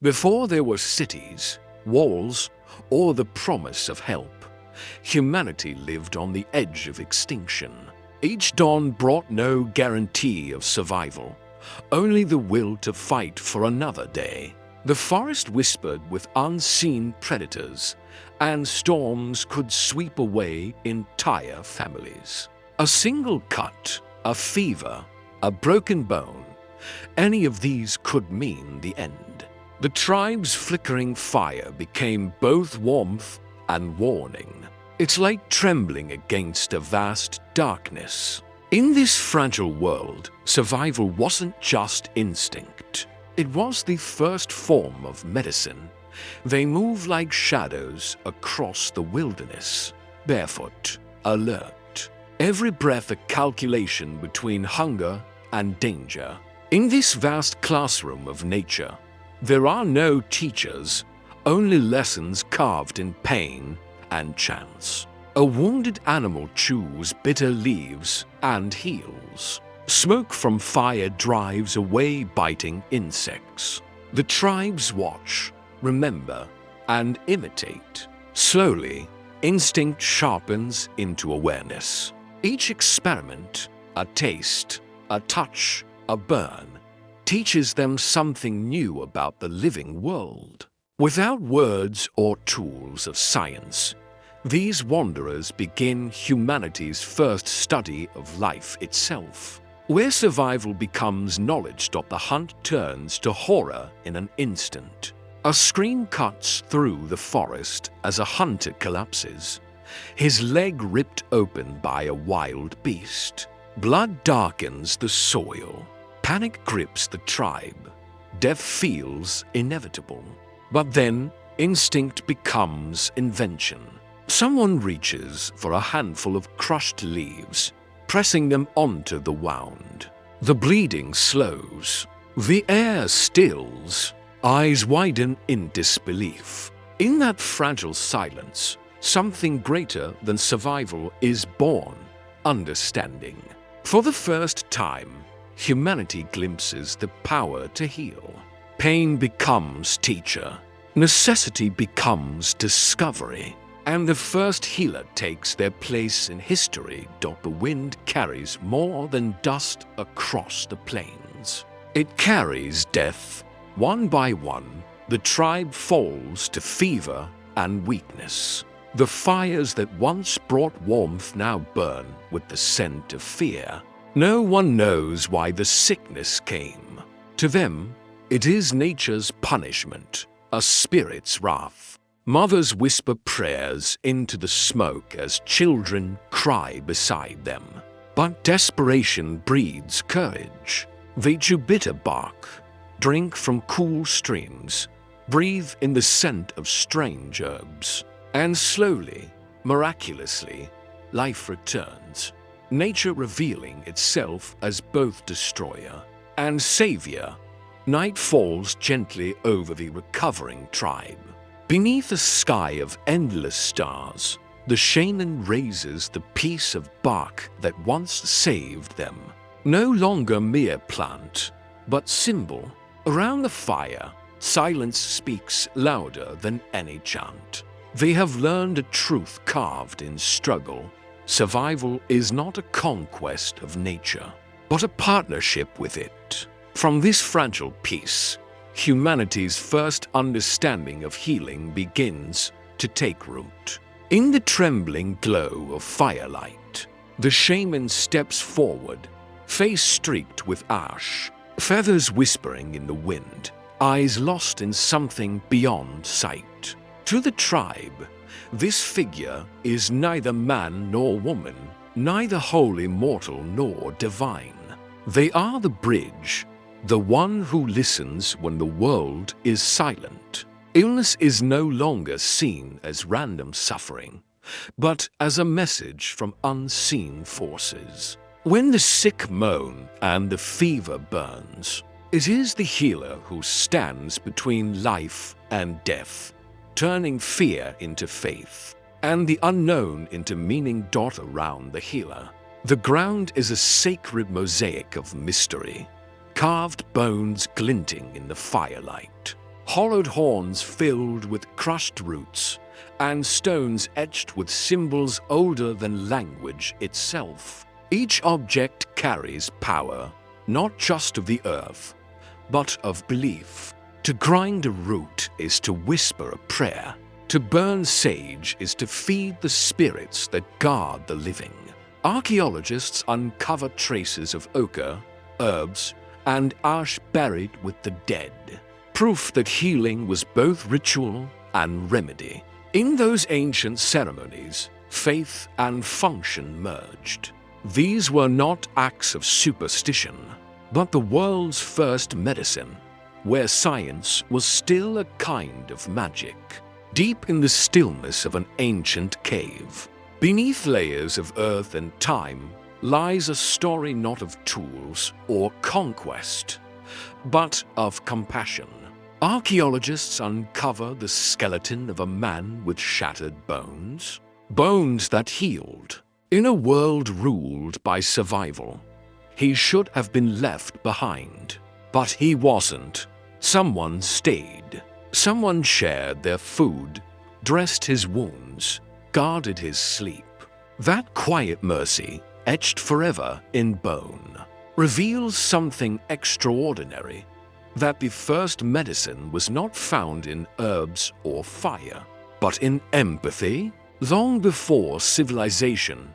Before there were cities, walls, or the promise of help, humanity lived on the edge of extinction. Each dawn brought no guarantee of survival, only the will to fight for another day. The forest whispered with unseen predators, and storms could sweep away entire families. A single cut, a fever, a broken bone, any of these could mean the end. The tribe's flickering fire became both warmth and warning. It's like trembling against a vast darkness. In this fragile world, survival wasn't just instinct. It was the first form of medicine. They move like shadows across the wilderness, barefoot, alert. Every breath a calculation between hunger and danger. In this vast classroom of nature, there are no teachers, only lessons carved in pain and chance. A wounded animal chews bitter leaves and heals. Smoke from fire drives away biting insects. The tribes watch, remember, and imitate. Slowly, instinct sharpens into awareness. Each experiment, a taste, a touch, a burn, teaches them something new about the living world. Without words or tools of science, these wanderers begin humanity's first study of life itself. Where survival becomes knowledge, the hunt turns to horror in an instant. A scream cuts through the forest as a hunter collapses, his leg ripped open by a wild beast. Blood darkens the soil. Panic grips the tribe. Death feels inevitable. But then, instinct becomes invention. Someone reaches for a handful of crushed leaves, pressing them onto the wound. The bleeding slows. The air stills. Eyes widen in disbelief. In that fragile silence, something greater than survival is born: understanding. For the first time, humanity glimpses the power to heal. Pain becomes teacher. Necessity becomes discovery. And the first healer takes their place in history. The wind carries more than dust across the plains. It carries death. One by one, the tribe falls to fever and weakness. The fires that once brought warmth now burn with the scent of fear. No one knows why the sickness came. To them, it is nature's punishment, a spirit's wrath. Mothers whisper prayers into the smoke as children cry beside them. But desperation breeds courage. They chew bitter bark, drink from cool streams, breathe in the scent of strange herbs. And slowly, miraculously, life returns. Nature revealing itself as both destroyer and savior. Night falls gently over the recovering tribe. Beneath a sky of endless stars, the shaman raises the piece of bark that once saved them. No longer mere plant, but symbol. Around the fire, silence speaks louder than any chant. They have learned a truth carved in struggle. Survival is not a conquest of nature, but a partnership with it. From this fragile piece, humanity's first understanding of healing begins to take root. In the trembling glow of firelight, the shaman steps forward, face streaked with ash, feathers whispering in the wind, eyes lost in something beyond sight. To the tribe, this figure is neither man nor woman, neither wholly mortal nor divine. They are the bridge, the one who listens when the world is silent. Illness is no longer seen as random suffering, but as a message from unseen forces. When the sick moan and the fever burns, it is the healer who stands between life and death, turning fear into faith, and the unknown into meaning. Around the healer, the ground is a sacred mosaic of mystery, carved bones glinting in the firelight. hollowed horns filled with crushed roots, and stones etched with symbols older than language itself. Each object carries power, not just of the earth, but of belief. To grind a root is to whisper a prayer. To burn sage is to feed the spirits that guard the living. Archaeologists uncover traces of ochre, herbs, and ash buried with the dead, proof that healing was both ritual and remedy. In those ancient ceremonies, faith and function merged. These were not acts of superstition, but the world's first medicine, where science was still a kind of magic. Deep in the stillness of an ancient cave, beneath layers of earth and time, lies a story not of tools or conquest, but of compassion. Archaeologists uncover the skeleton of a man with shattered bones, bones that healed. In a world ruled by survival, he should have been left behind. But he wasn't. Someone stayed. Someone shared their food, dressed his wounds, guarded his sleep. That quiet mercy, etched forever in bone, reveals something extraordinary, that the first medicine was not found in herbs or fire, but in empathy. Long before civilization,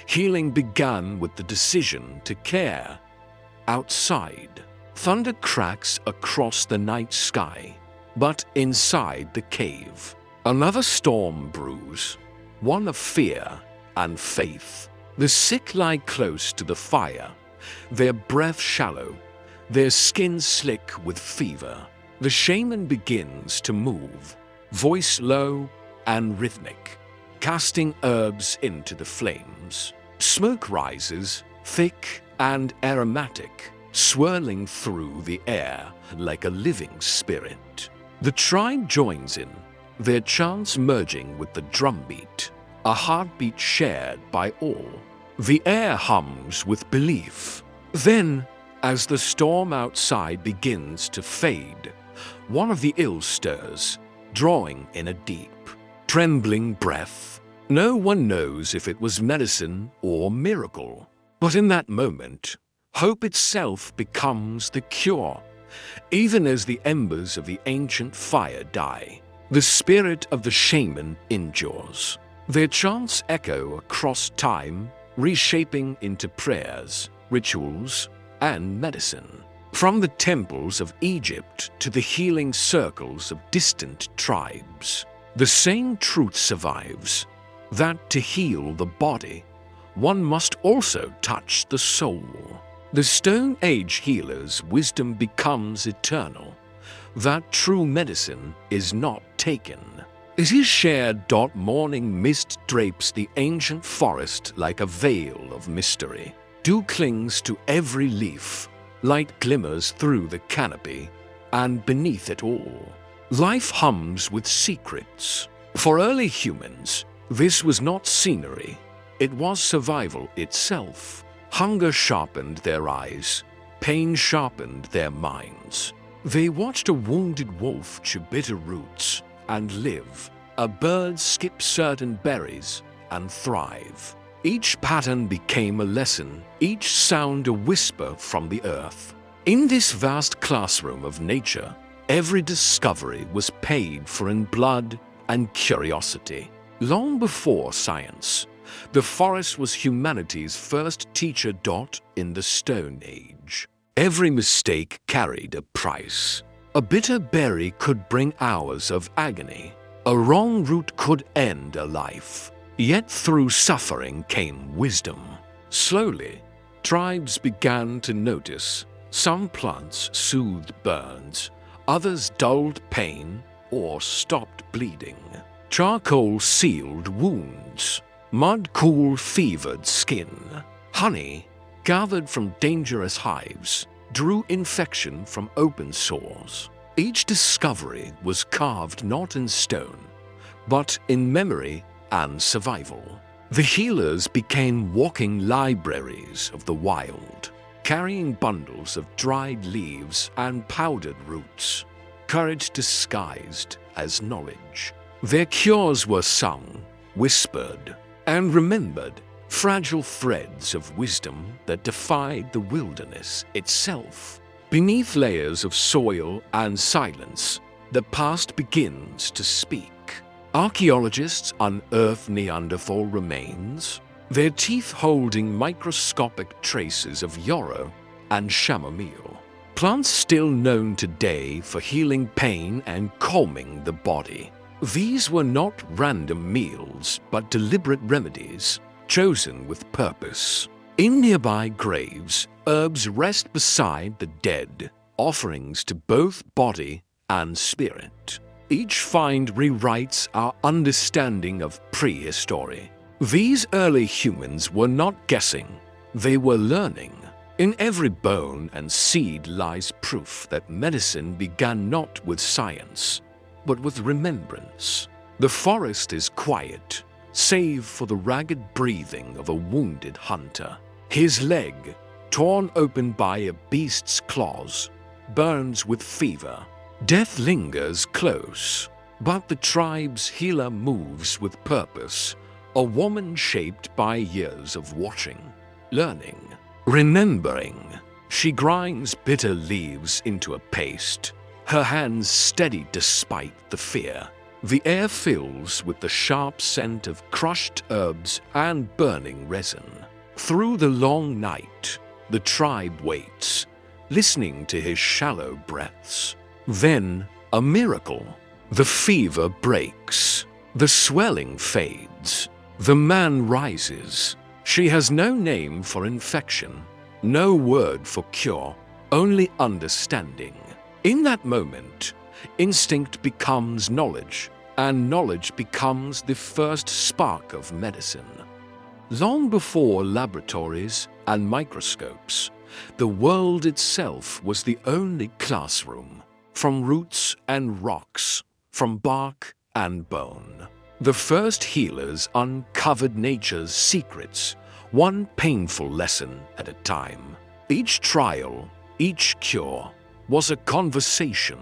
healing began with the decision to care. Outside, thunder cracks across the night sky, but inside the cave, another storm brews, one of fear and faith. The sick lie close to the fire, their breath shallow, their skin slick with fever. The shaman begins to move, voice low and rhythmic, casting herbs into the flames. Smoke rises, thick and aromatic, swirling through the air like a living spirit. The tribe joins in, their chants merging with the drumbeat, a heartbeat shared by all. The air hums with belief. Then, as the storm outside begins to fade, one of the ill stirs, drawing in a deep, trembling breath. No one knows if it was medicine or miracle, but in that moment, hope itself becomes the cure. Even as the embers of the ancient fire die, the spirit of the shaman endures. Their chants echo across time, reshaping into prayers, rituals, and medicine. From the temples of Egypt to the healing circles of distant tribes, the same truth survives, that to heal the body, one must also touch the soul. The Stone Age healer's wisdom becomes eternal, that true medicine is not taken. It is shared. Morning mist drapes the ancient forest like a veil of mystery. Dew clings to every leaf, light glimmers through the canopy, and beneath it all, life hums with secrets. For early humans, this was not scenery, it was survival itself. Hunger sharpened their eyes, pain sharpened their minds. They watched a wounded wolf chew bitter roots and live, a bird skip certain berries and thrive. Each pattern became a lesson, each sound a whisper from the earth. In this vast classroom of nature, every discovery was paid for in blood and curiosity. Long before science, the forest was humanity's first teacher. In the Stone Age, every mistake carried a price. A bitter berry could bring hours of agony. A wrong root could end a life. Yet through suffering came wisdom. Slowly, tribes began to notice. Some plants soothed burns, others dulled pain or stopped bleeding. Charcoal sealed wounds. Mud cooled fevered skin. Honey, gathered from dangerous hives, drew infection from open sores. Each discovery was carved not in stone, but in memory and survival. The healers became walking libraries of the wild, carrying bundles of dried leaves and powdered roots. courage disguised as knowledge. Their cures were sung, whispered, and remembered, fragile threads of wisdom that defied the wilderness itself. Beneath layers of soil and silence, the past begins to speak. Archaeologists unearth Neanderthal remains, their teeth holding microscopic traces of yarrow and chamomile, plants still known today for healing pain and calming the body. These were not random meals, but deliberate remedies, chosen with purpose. In nearby graves, herbs rest beside the dead, offerings to both body and spirit. Each find rewrites our understanding of prehistory. These early humans were not guessing, they were learning. In every bone and seed lies proof that medicine began not with science, but with remembrance. The forest is quiet, save for the ragged breathing of a wounded hunter. His leg, torn open by a beast's claws, burns with fever. Death lingers close, but the tribe's healer moves with purpose, a woman shaped by years of watching, learning, remembering. She grinds bitter leaves into a paste, her hands steady despite the fear. The air fills with the sharp scent of crushed herbs and burning resin. Through the long night, the tribe waits, listening to his shallow breaths. Then, a miracle. The fever breaks. The swelling fades. The man rises. She has no name for infection, no word for cure, only understanding. In that moment, instinct becomes knowledge, and knowledge becomes the first spark of medicine. Long before laboratories and microscopes, the world itself was the only classroom. From roots and rocks, from bark and bone, the first healers uncovered nature's secrets, one painful lesson at a time. Each trial, each cure, was a conversation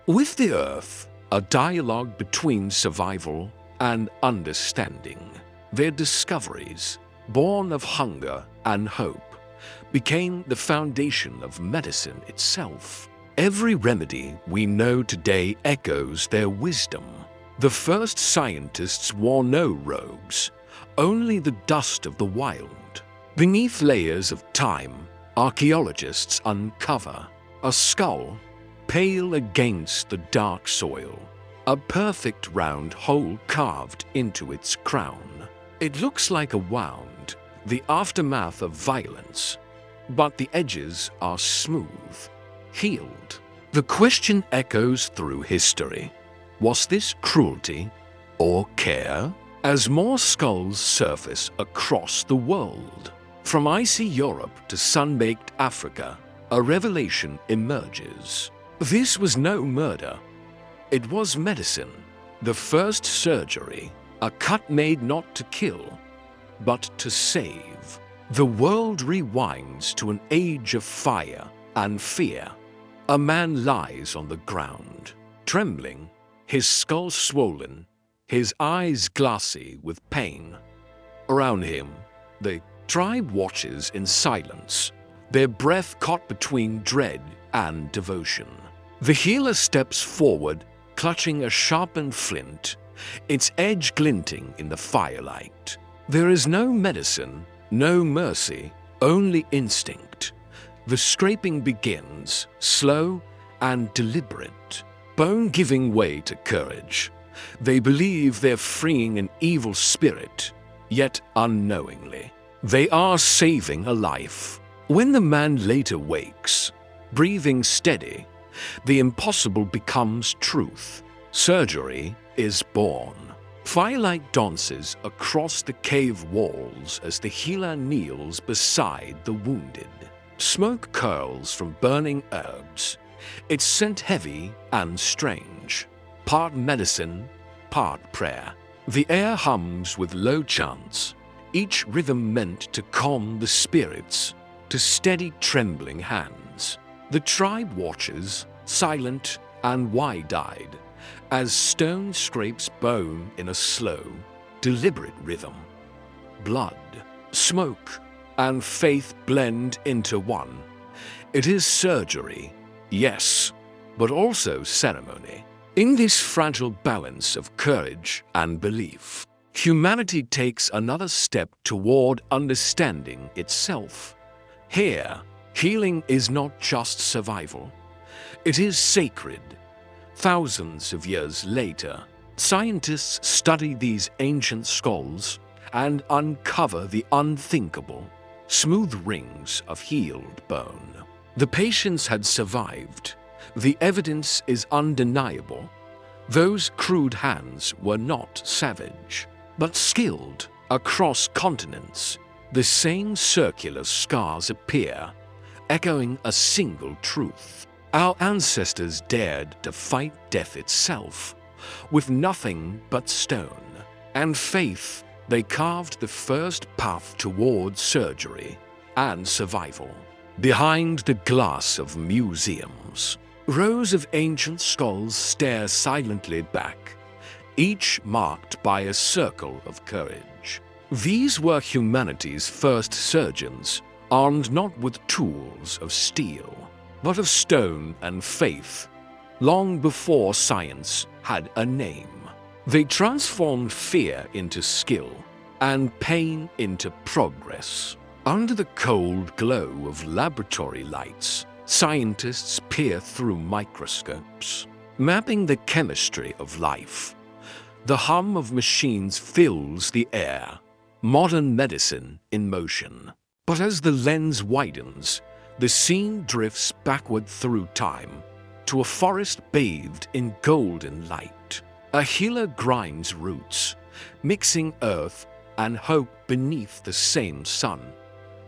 with the earth, a dialogue between survival and understanding. Their discoveries, born of hunger and hope, became the foundation of medicine itself. Every remedy we know today echoes their wisdom. The first scientists wore no robes, only the dust of the wild. Beneath layers of time, archaeologists uncover a skull, pale against the dark soil, a perfect round hole carved into its crown. It looks like a wound, the aftermath of violence, but the edges are smooth, healed. The question echoes through history. Was this cruelty or care? As more skulls surface across the world, from icy Europe to sun-baked Africa, a revelation emerges. This was no murder. It was medicine, the first surgery, a cut made not to kill, but to save. The world rewinds to an age of fire and fear. A man lies on the ground, trembling, his skull swollen, his eyes glassy with pain. Around him, the tribe watches in silence, their breath caught between dread and devotion. The healer steps forward, clutching a sharpened flint, its edge glinting in the firelight. There is no medicine, no mercy, only instinct. The scraping begins, slow and deliberate, bone giving way to courage. They believe they're freeing an evil spirit, yet unknowingly, they are saving a life. When the man later wakes, breathing steady, the impossible becomes truth. Surgery is born. Firelight dances across the cave walls as the healer kneels beside the wounded. Smoke curls from burning herbs, its scent heavy and strange, part medicine, part prayer. The air hums with low chants, each rhythm meant to calm the spirits, to steady trembling hands. The tribe watches, silent and wide-eyed as stone scrapes bone in a slow, deliberate rhythm. Blood, smoke, and faith blend into one. It is surgery, yes, but also ceremony. In this fragile balance of courage and belief, humanity takes another step toward understanding itself. Here, healing is not just survival. It is sacred. Thousands of years later, scientists study these ancient skulls and uncover the unthinkable, smooth rings of healed bone. The patients had survived. The evidence is undeniable. Those crude hands were not savage, but skilled. Across continents, the same circular scars appear, echoing a single truth. Our ancestors dared to fight death itself. With nothing but stone and faith, they carved the first path toward surgery and survival. Behind the glass of museums, rows of ancient skulls stare silently back, each marked by a circle of courage. These were humanity's first surgeons, armed not with tools of steel, but of stone and faith, long before science had a name. They transformed fear into skill and pain into progress. Under the cold glow of laboratory lights, scientists peer through microscopes, mapping the chemistry of life. The hum of machines fills the air, modern medicine in motion. But as the lens widens, the scene drifts backward through time to a forest bathed in golden light. A healer grinds roots, mixing earth and hope beneath the same sun.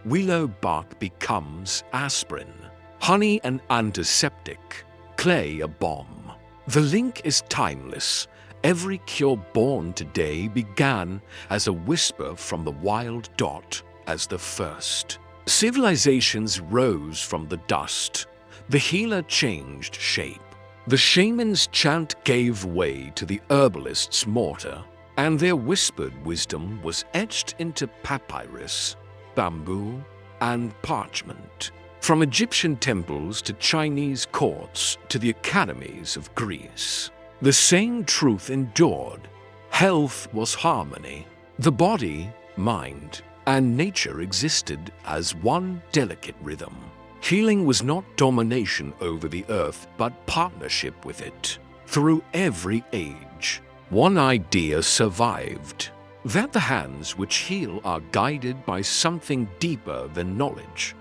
Willow bark becomes aspirin, honey an antiseptic, clay a balm. The link is timeless. Every cure born today began as a whisper from the wild dot as the first. Civilizations rose from the dust. The healer changed shape. The shaman's chant gave way to the herbalist's mortar, and their whispered wisdom was etched into papyrus, bamboo, and parchment. From Egyptian temples to Chinese courts to the academies of Greece, the same truth endured. Health was harmony. The body, mind, and nature existed as one delicate rhythm. Healing was not domination over the earth, but partnership with it. Through every age, one idea survived: that the hands which heal are guided by something deeper than knowledge,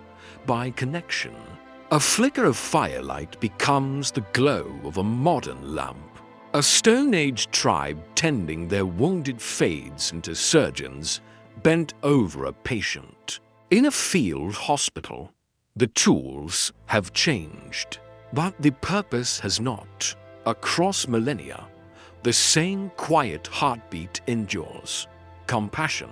by connection. A flicker of firelight becomes the glow of a modern lamp. A Stone Age tribe tending their wounded fades into surgeons bent over a patient. In a field hospital, the tools have changed, but the purpose has not. Across millennia, the same quiet heartbeat endures: compassion.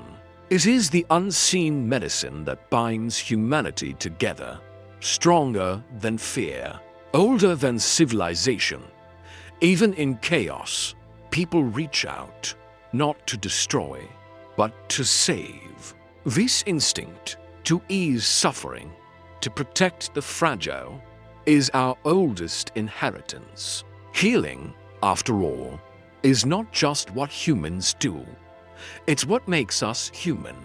It is the unseen medicine that binds humanity together, stronger than fear, older than civilization. Even in chaos, people reach out, not to destroy, but to save. This instinct, to ease suffering, to protect the fragile, is our oldest inheritance. Healing, after all, is not just what humans do. It's what makes us human.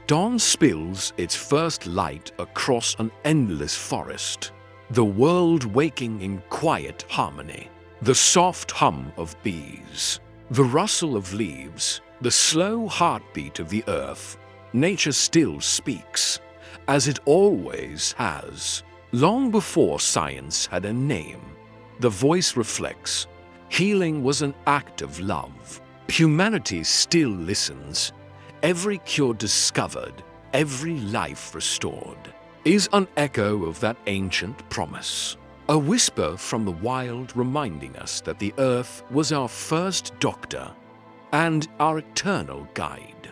Dawn spills its first light across an endless forest, the world waking in quiet harmony. The soft hum of bees, the rustle of leaves, the slow heartbeat of the earth. Nature still speaks, as it always has. Long before science had a name, the voice reflects: healing was an act of love. Humanity still listens. Every cure discovered, every life restored, is an echo of that ancient promise. A whisper from the wild reminding us that the earth was our first doctor and our eternal guide.